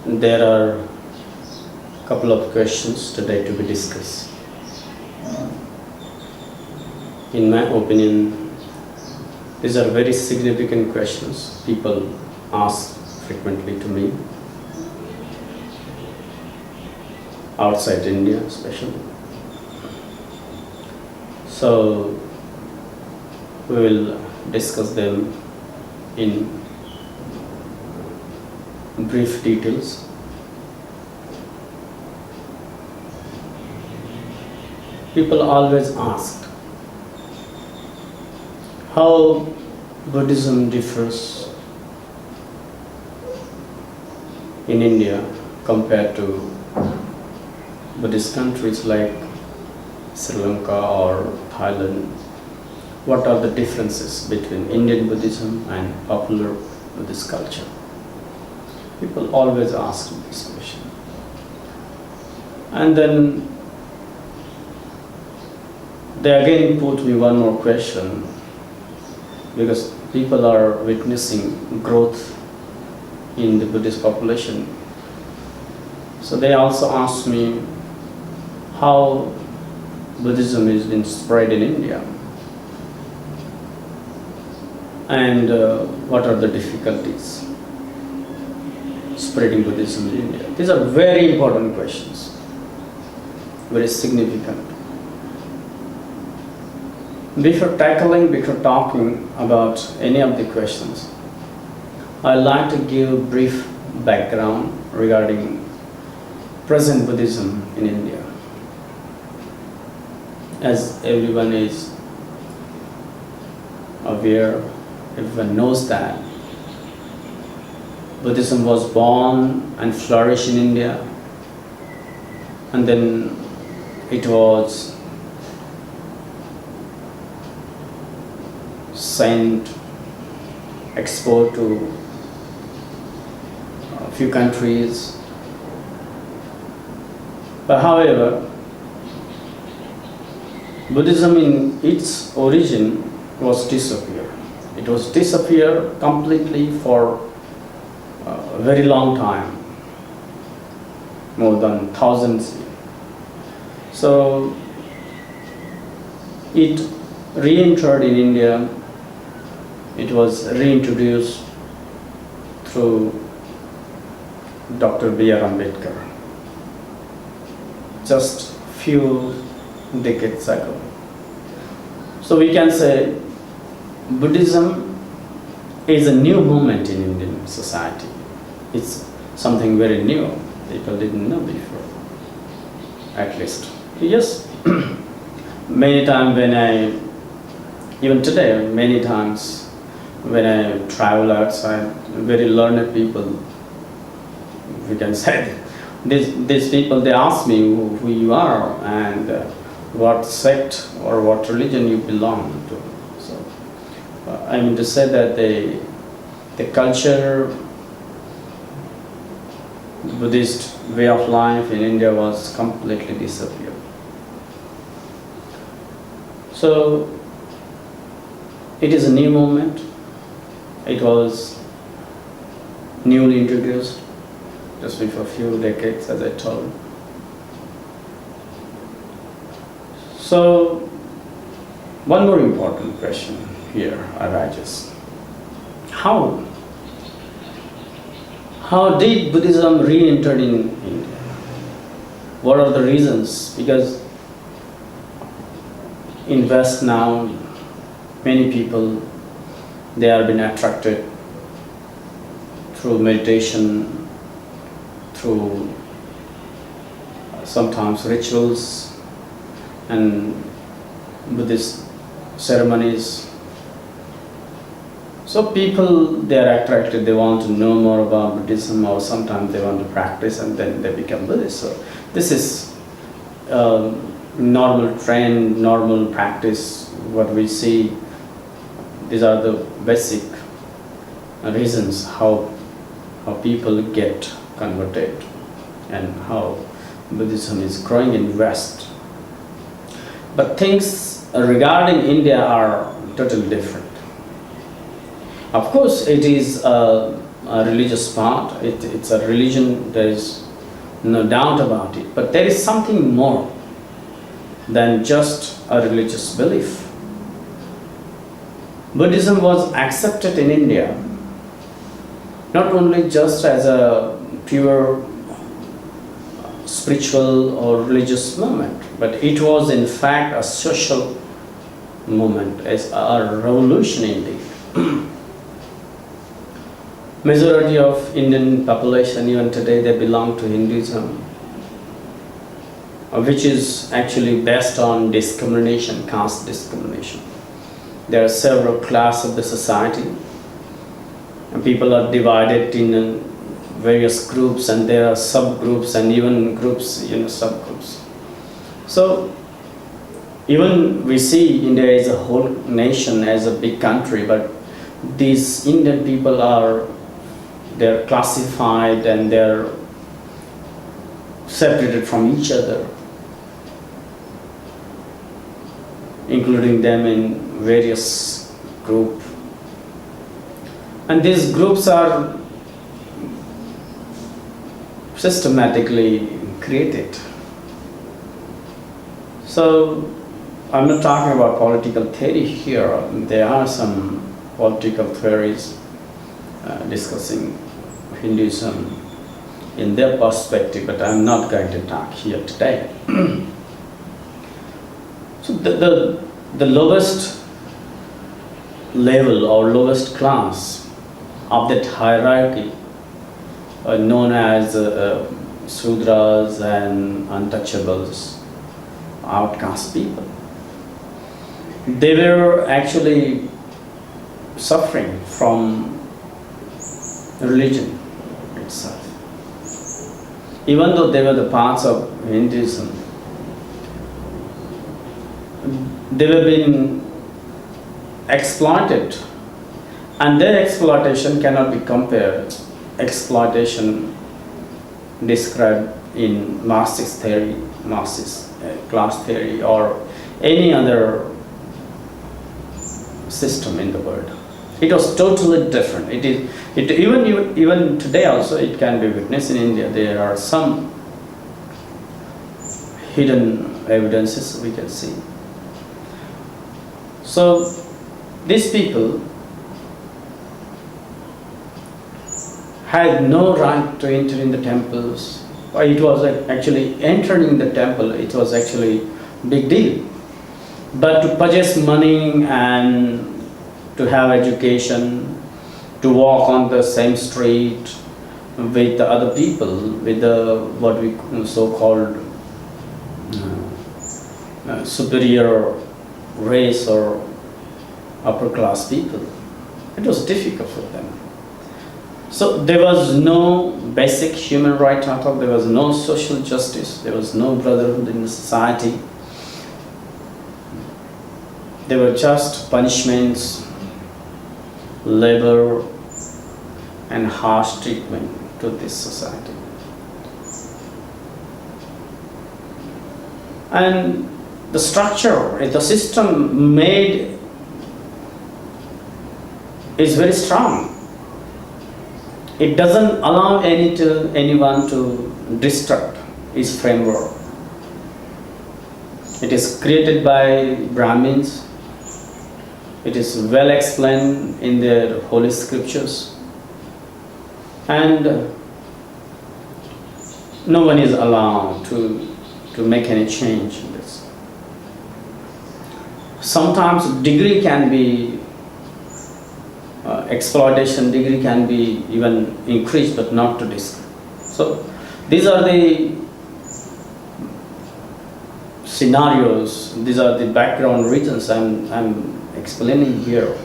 there are a couple of questions today to be discussed. In my opinion, these are very significant questions people ask frequently to me, outside India especially. So we will discuss them in brief details. People always ask how Buddhism differs in India compared to Buddhist countries like Sri Lanka or Thailand. What are the differences between Indian Buddhism and popular Buddhist culture? People always ask me this question. And then they again put me one more question, because people are witnessing growth in the Buddhist population. So they also ask me how Buddhism is being spread in India, and what are the difficulties spreading Buddhism in India. These are very important questions, very significant. Before talking about any of the questions, I'd like to give a brief background regarding present Buddhism in India. As everyone is aware, everyone knows that Buddhism was born and flourished in India, and then it was sent, exported to a few countries. But however, Buddhism in its origin was disappeared. It was disappeared completely for a very long time, more than thousands. So it re-entered in India. It was reintroduced through Dr. B.R. Ambedkar just few decades ago. So we can say Buddhism is a new movement in Indian society. It's something very new. People didn't know before, at least. Yes, many times even today, many times when I travel outside, very learned people, we can say, these people, they ask me who you are and what sect or what religion you belong to. So I mean to say that the culture, Buddhist way of life in India was completely disappeared. So it is a new movement. It was newly introduced just before a few decades, as I told. So one more important question here arises. How did Buddhism re-enter in India? What are the reasons? Because in West now, many people, they have been attracted through meditation, through sometimes rituals and Buddhist ceremonies. So people, they are attracted, they want to know more about Buddhism, or sometimes they want to practice and then they become Buddhist. So this is normal trend, normal practice, what we see. These are the basic reasons how people get converted and how Buddhism is growing in West. But things regarding India are totally different. Of course, it is a a religious part. It's a religion, there is no doubt about it. But there is something more than just a religious belief. Buddhism was accepted in India not only just as a pure spiritual or religious movement, but it was in fact a social movement, as a revolution indeed. Majority of Indian population even today, they belong to Hinduism, which is actually based on discrimination, caste discrimination. There are several classes of the society, and people are divided in various groups, and there are subgroups and even groups, subgroups. So even we see India as a whole nation, as a big country, but these Indian people they're classified and they're separated from each other, including them in various groups. And these groups are systematically created. So I'm not talking about political theory here. There are some political theories discussing Hinduism in their perspective, but I'm not going to talk here today. So the lowest level or lowest class of that hierarchy known as Sudras and untouchables, outcast people. They were actually suffering from religion itself. Even though they were the parts of Hinduism, they were being exploited, and their exploitation cannot be compared. Exploitation described in Marxist theory, Marxist class theory, or any other system in the world. It was totally different. Even today also it can be witnessed in India. There are some hidden evidences we can see. So these people had no right to enter in the temples. It was actually entering the temple, it was actually a big deal. But to possess money and to have education, to walk on the same street with the other people, with the what we so-called superior race or upper class people, it was difficult for them. So there was no basic human right at all, there was no social justice, there was no brotherhood in the society. There were just punishments, labor, and harsh treatment to this society. And the structure, the system made is very strong. It doesn't allow anyone to disrupt its framework. It is created by Brahmins. It is well explained in their holy scriptures. And no one is allowed to make any change in this. Sometimes degree can be exploitation degree can be even increased, but not to this. So these are the scenarios, these are the background reasons I'm explaining here.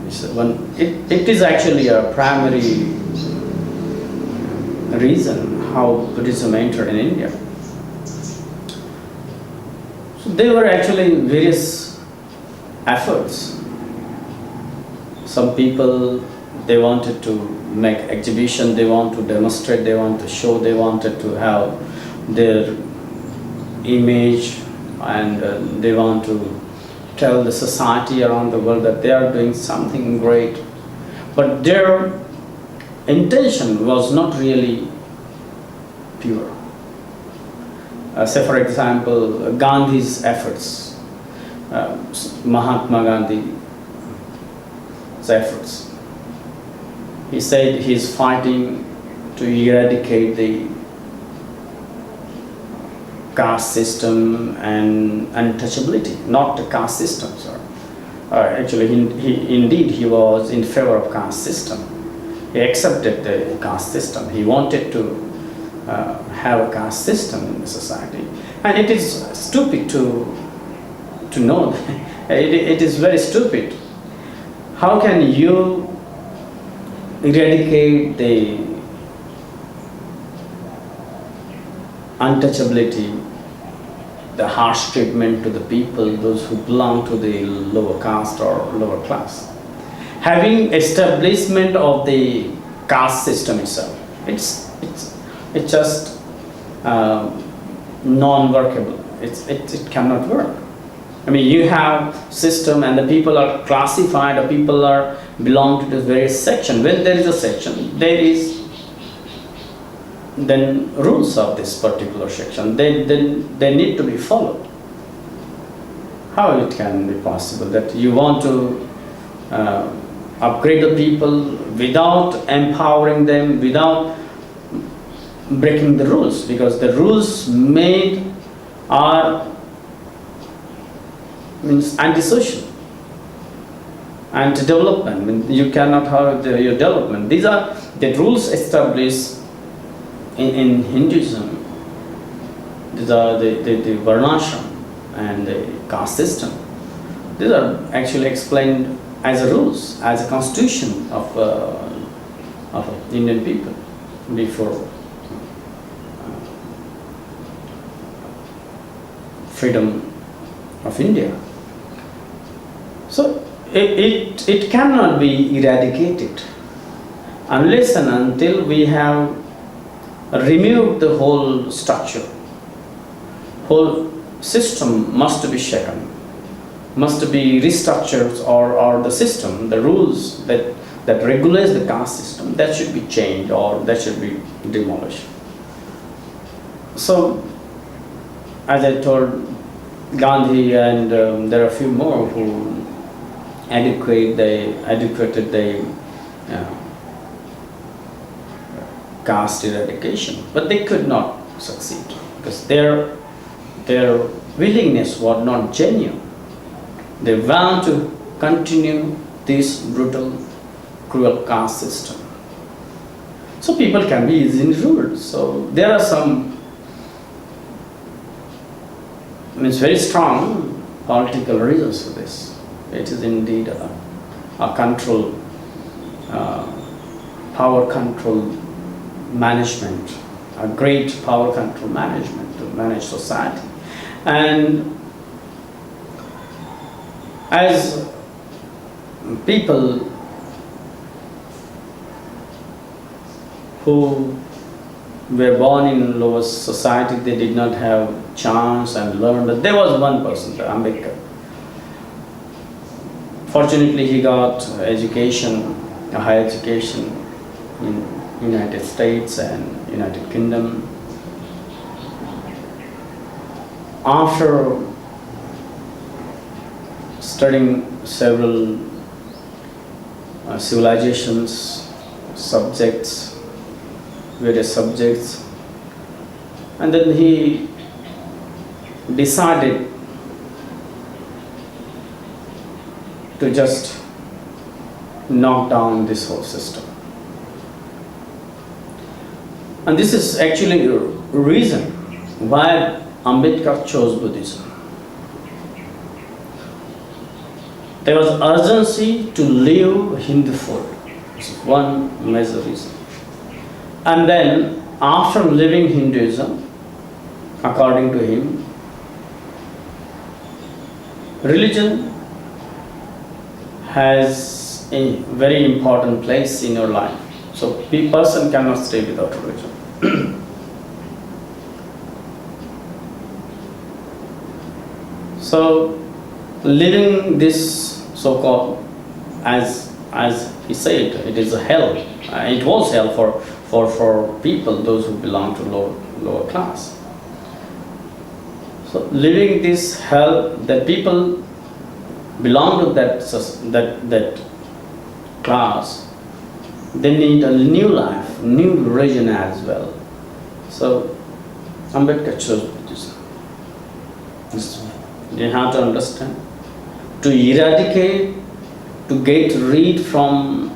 It is actually a primary reason how Buddhism entered in India. So there were actually various efforts. Some people, they wanted to make exhibition, they want to demonstrate, they want to show, they wanted to have their image, and they want to tell the society around the world that they are doing something great. but their intention was not really pure. Say for example, Gandhi's efforts, Mahatma Gandhi's efforts. He said he's fighting to eradicate the caste system and untouchability, not the caste system, sir. Actually, he was in favor of caste system. He accepted the caste system. He wanted to have a caste system in the society, and it is stupid to know. It is very stupid. How can you eradicate the untouchability, the harsh treatment to the people, those who belong to the lower caste or lower class? Having establishment of the caste system itself, it's just non-workable. It cannot work. I mean, you have system and the people are classified, the people are belong to this various section. When there is a section, there is then rules of this particular section. They need to be followed. How it can be possible that you want to upgrade the people without empowering them, without breaking the rules? Because the rules made are means antisocial, anti-development. You cannot have your development. These are the rules established in Hinduism. These are the varnashram and the caste system. These are actually explained as a rules, as a constitution of Indian people before freedom of India. So it cannot be eradicated unless and until we have removed the whole structure. Whole system must be shaken, must be restructured, or the system, the rules that regulates the caste system, that should be changed or that should be demolished. So, as I told, Gandhi and there are a few more who educated the caste eradication, but they could not succeed because their willingness was not genuine. They want to continue this brutal, cruel caste system. So people can be easily ruled. So there are some very strong political reasons for this. It is indeed a control, power control management, a great power control management to manage society. And as people who were born in lower society, they did not have chance and learned. There was one person, Ambedkar. Fortunately, he got education, a higher education in United States and United Kingdom. After studying several civilizations, subjects, various subjects, and then he decided to just knock down this whole system. And this is actually a reason why Ambedkar chose Buddhism. There was urgency to leave Hindu fold. This is one major reason. And then after leaving Hinduism, according to him, religion has a very important place in your life. So a person cannot stay without religion. So living this so-called as as he said, it is a hell. It was hell for people, those who belong to lower class. So living this hell, that people belong to that class, they need a new life, new religion as well. So Ambedkar chose Buddhism. You have to understand. To eradicate, to get rid from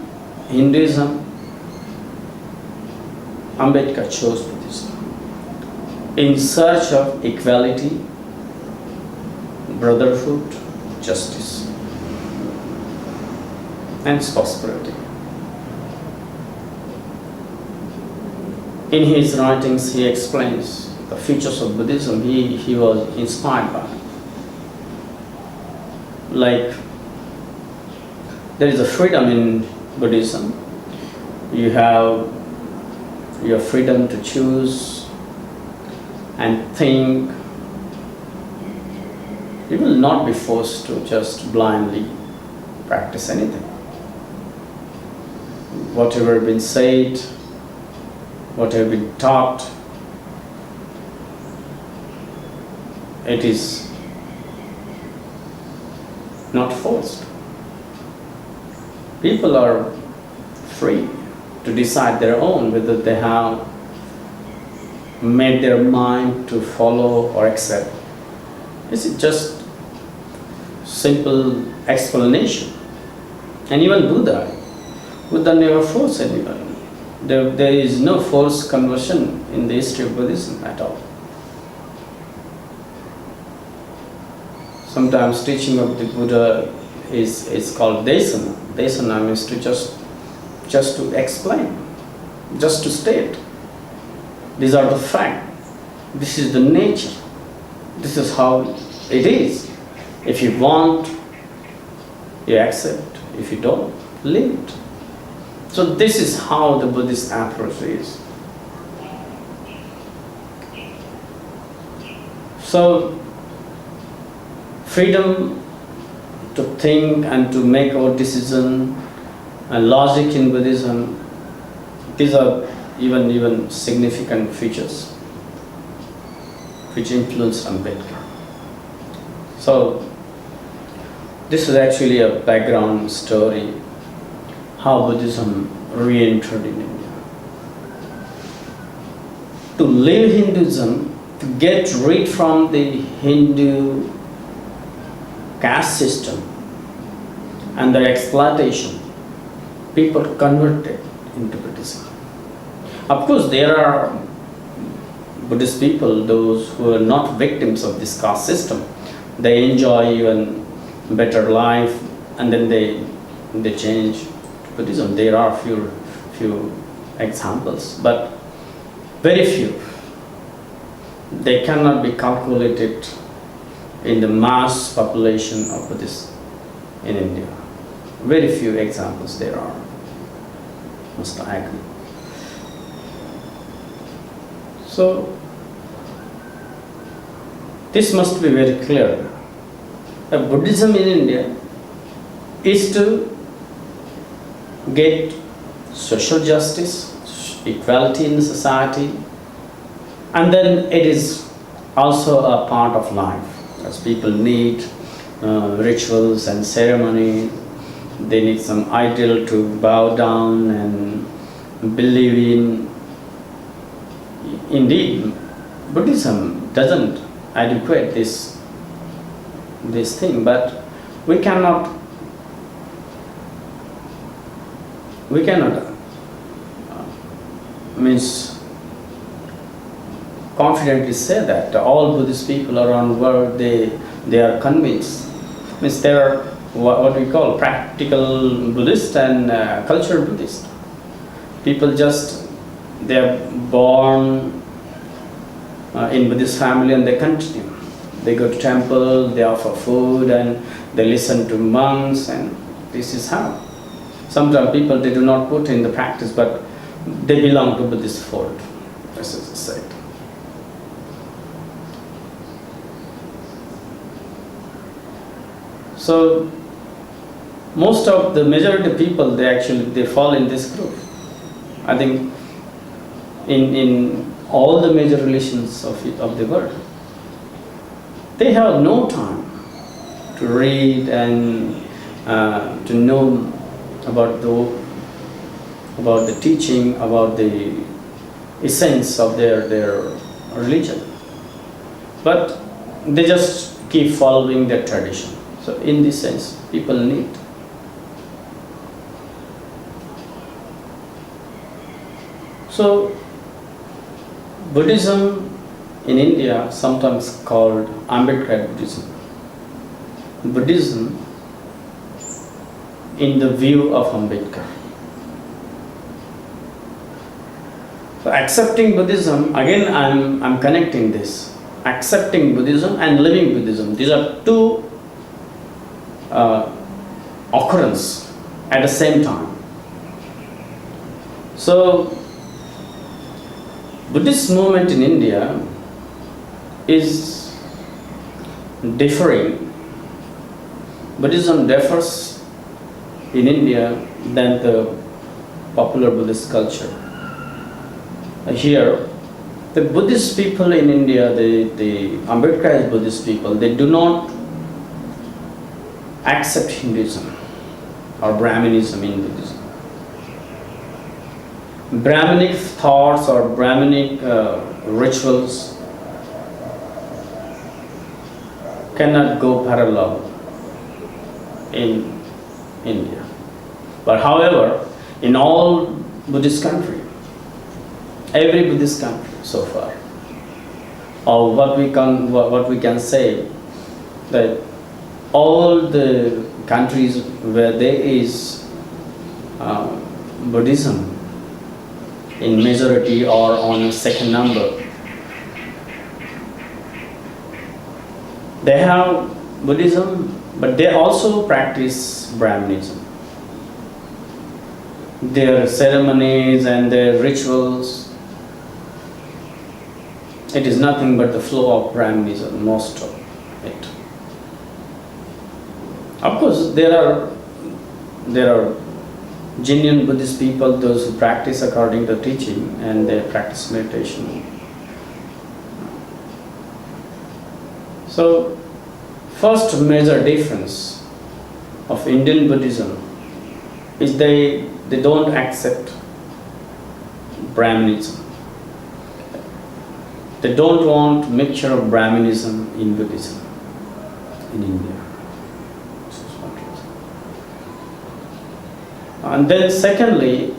Hinduism, Ambedkar chose Buddhism. In search of equality, brotherhood, justice, and prosperity. In his writings, he explains the features of Buddhism he was inspired by. Like, there is a freedom in Buddhism. You have your freedom to choose and think. You will not be forced to just blindly practice anything. Whatever been said, whatever been taught, it is not forced. People are free to decide their own whether they have made their mind to follow or accept. This is just simple explanation. And even Buddha never forced anyone. There is no forced conversion in the history of Buddhism at all. Sometimes teaching of the Buddha is called desana. Desana means to just to explain, just to state. These are the facts. This is the nature. This is how it is. If you want, you accept. If you don't, leave it. So this is how the Buddhist approach is. So freedom to think and to make our decision and logic in Buddhism, these are even significant features which influenced Ambedkar. So this is actually a background story, how Buddhism re-entered in India. To live Hinduism, to get rid from the Hindu caste system and the exploitation, people converted into Buddhism. Of course, there are Buddhist people, those who are not victims of this caste system. They enjoy even better life, and then they change to Buddhism. There are few examples, but very few. They cannot be calculated in the mass population of Buddhists in India. Very few examples there are. Must I agree? So this must be very clear. Buddhism in India is to get social justice, equality in society, and then it is also a part of life. As people need rituals and ceremony, they need some ideal to bow down and believe in. Indeed, Buddhism doesn't adequate this thing, but we cannot means confidently say that all Buddhist people around the world, they are convinced. Means there are what we call practical Buddhist and cultural Buddhist. People they are born in Buddhist family and they continue. They go to temple, they offer food, and they listen to monks, and this is how. Sometimes people, they do not put in the practice, but they belong to Buddhist fold, as I said. So most of the majority of people, they fall in this group. I think in all the major religions of the world, they have no time to read and to know about the teaching, about the essence of their religion. But they just keep following their tradition. So in this sense, people need. So Buddhism in India, sometimes called Ambedkar Buddhism. Buddhism in the view of Ambedkar. So accepting Buddhism, again I'm connecting this. Accepting Buddhism and living Buddhism. These are two occurrences at the same time. So Buddhist movement in India is differing. Buddhism differs in India than the popular Buddhist culture. Here, the Buddhist people in India, the Ambedkar Buddhist people, they do not accept Hinduism or Brahmanism in Buddhism. Brahmanic thoughts or Brahmanic rituals cannot go parallel in India. But however, in all Buddhist country, every Buddhist country so far, or what we can say, that all the countries where there is Buddhism in majority or on a second number, they have Buddhism, but they also practice Brahmanism. Their ceremonies and their rituals, it is nothing but the flow of Brahmanism, most of it. Of course, there are genuine Buddhist people, those who practice according to teaching and they practice meditation. So, first major difference of Indian Buddhism is they don't accept Brahmanism. They don't want mixture of Brahmanism in Buddhism in India. And then secondly,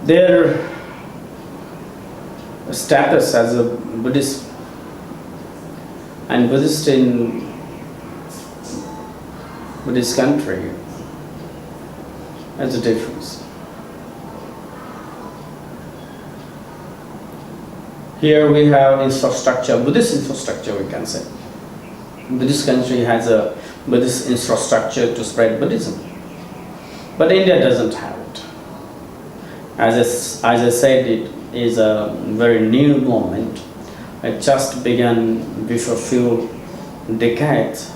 their status as a Buddhist and Buddhist in Buddhist country has a difference. Here we have infrastructure, Buddhist infrastructure we can say. Buddhist country has a Buddhist infrastructure to spread Buddhism. But India doesn't have it. As I said, it is a very new movement. It just began before a few decades,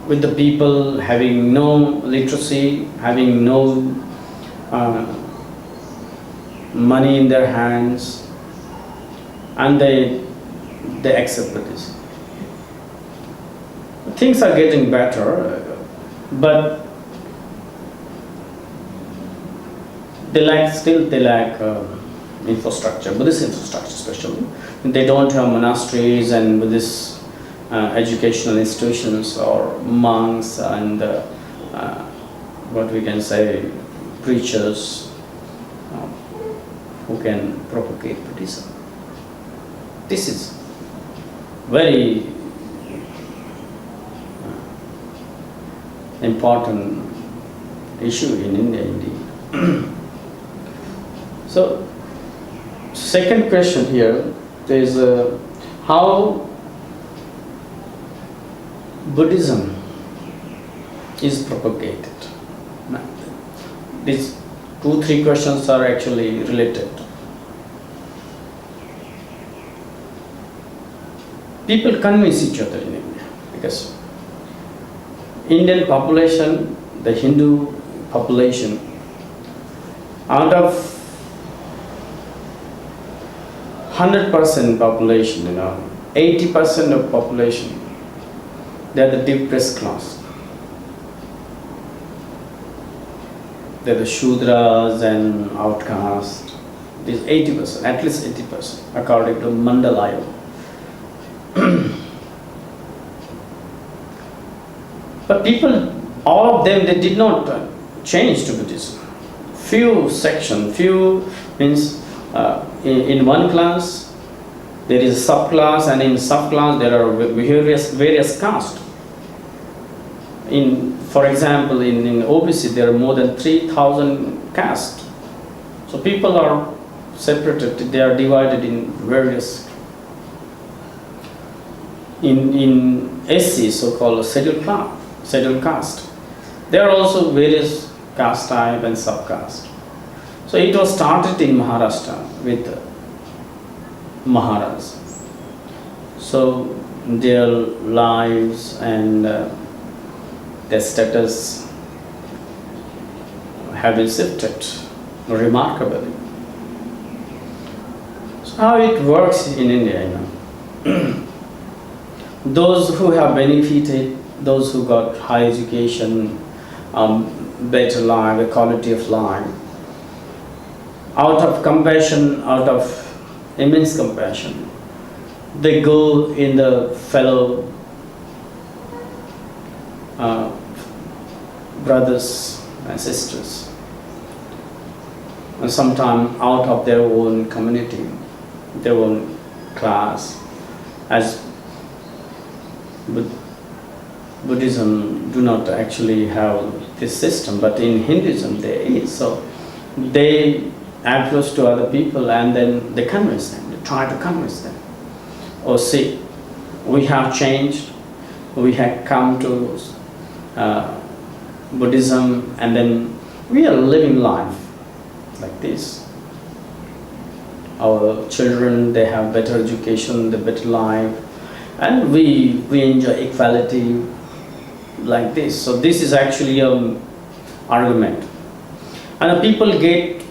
with the people having no literacy, having no money in their hands, and they accept Buddhism. Things are getting better, but they lack infrastructure, Buddhist infrastructure especially. They don't have monasteries and Buddhist educational institutions or monks and what we can say, preachers who can propagate Buddhism. This is very important issue in India indeed. So, second question here is how Buddhism is propagated. Now, these 2-3 questions are actually related. People convince each other in India because Indian population, the Hindu population, out of 100% population, 80% of population, they are the depressed class. They are the Shudras and outcasts. It is 80%, at least 80%, according to Mandalayo. But people, all of them, they did not change to Buddhism. Few means in one class there is a subclass, and in subclass there are various castes. For example, in OBC there are more than 3,000 castes. So people are separated, they are divided in various. In SC, so-called scheduled caste, there are also various caste type and subcaste. So it was started in Maharashtra with Maharaj. So their lives and their status have been shifted remarkably. So how it works in India, those who have benefited, those who got high education, better life, a quality of life, out of compassion, out of immense compassion, they go in the fellow brothers and sisters, and sometimes out of their own community, their own class, as Buddhism do not actually have this system, but in Hinduism there is. So they approach to other people and then they convince them, they try to convince them. Oh, see, we have changed, we have come to Buddhism, and then we are living life like this. Our children, they have better education, the better life, and we enjoy equality like this. So this is actually an argument. And the people get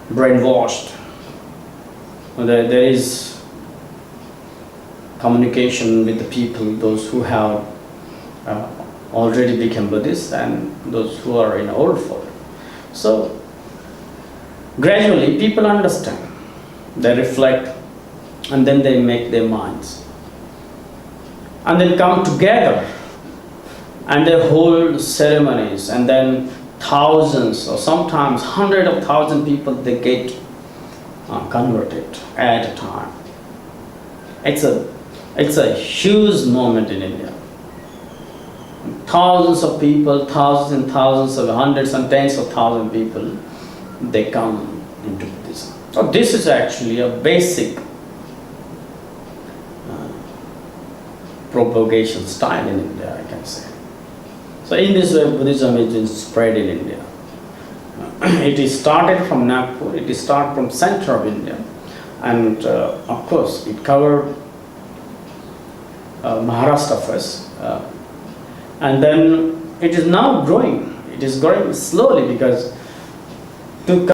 brainwashed. There is communication with the people, those who have already become Buddhists and those who are in old form. So gradually people understand, they reflect, and then they make their minds. And then come together and they hold ceremonies, and then thousands or sometimes hundreds of thousands of people, they get converted at a time. It's a huge moment in India. Thousands of people, thousands and thousands of hundreds and tens of thousands of people, they come into Buddhism. So this is actually a basic propagation style in India, I can say. So in this way, Buddhism is spread in India. It is started from Nagpur, it is started from center of India, and of course it covered Maharashtra first, and then it is now growing. It is growing slowly because to